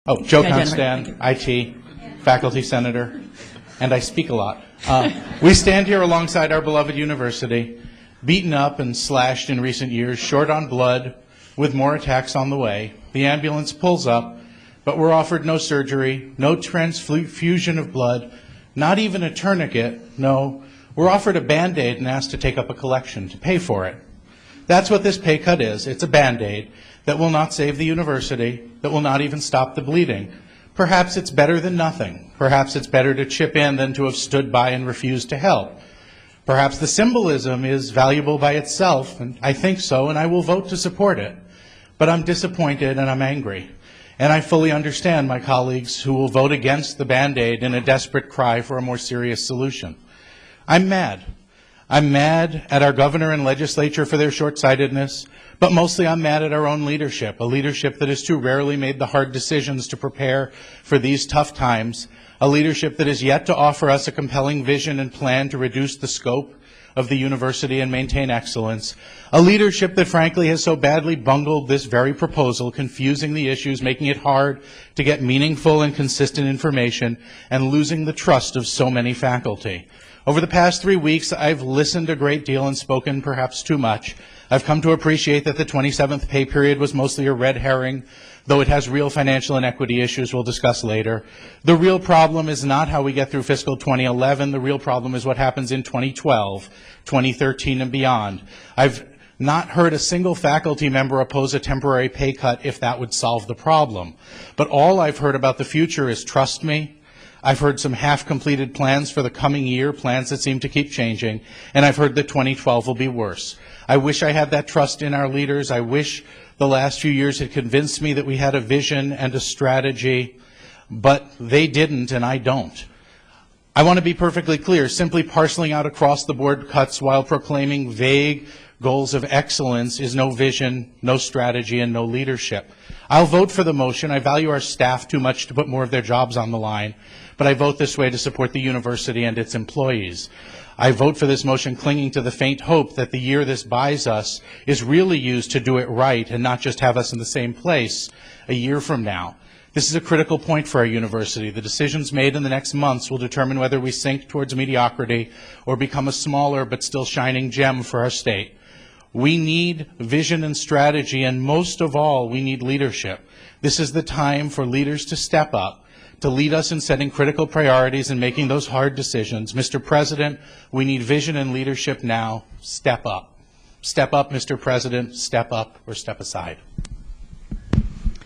Oh, Joe Yeah, Constan, IT, faculty senator, and I speak a lot. We stand here alongside our beloved university, beaten up and slashed in recent years, short on blood, with more attacks on the way. The ambulance pulls up, but we're offered no surgery, no transfusion of blood, not even a tourniquet. No, we're offered a Band-Aid and asked to take up a collection to pay for it. That's what this pay cut is. It's a Band-Aid that will not save the university, that will not even stop the bleeding. Perhaps it's better than nothing. Perhaps it's better to chip in than to have stood by and refused to help. Perhaps the symbolism is valuable by itself, and I think so, and I will vote to support it. But I'm disappointed and I'm angry. And I fully understand my colleagues who will vote against the Band-Aid in a desperate cry for a more serious solution. I'm mad. I'm mad at our governor and legislature for their short-sightedness, but mostly I'm mad at our own leadership, a leadership that has too rarely made the hard decisions to prepare for these tough times, a leadership that is yet to offer us a compelling vision and plan to reduce the scope of the university and maintain excellence, a leadership that frankly has so badly bungled this very proposal, confusing the issues, making it hard to get meaningful and consistent information, and losing the trust of so many faculty. Over the past 3 weeks, I've listened a great deal and spoken perhaps too much. I've come to appreciate that the 27th pay period was mostly a red herring, though it has real financial inequity issues we'll discuss later. The real problem is not how we get through fiscal 2011. The real problem is what happens in 2012, 2013, and beyond. I've not heard a single faculty member oppose a temporary pay cut if that would solve the problem. But all I've heard about the future is trust me. I've heard some half-completed plans for the coming year, plans that seem to keep changing, and I've heard that 2012 will be worse. I wish I had that trust in our leaders. I wish the last few years had convinced me that we had a vision and a strategy, but they didn't, and I don't. I want to be perfectly clear. Simply parceling out across-the-board cuts while proclaiming vague goals of excellence is no vision, no strategy, and no leadership. I'll vote for the motion. I value our staff too much to put more of their jobs on the line, but I vote this way to support the university and its employees. I vote for this motion clinging to the faint hope that the year this buys us is really used to do it right and not just have us in the same place a year from now. This is a critical point for our university. The decisions made in the next months will determine whether we sink towards mediocrity or become a smaller but still shining gem for our state. We need vision and strategy, and most of all, we need leadership. This is the time for leaders to step up, to lead us in setting critical priorities and making those hard decisions. Mr. President, we need vision and leadership now. Step up. Step up, Mr. President. Step up or step aside.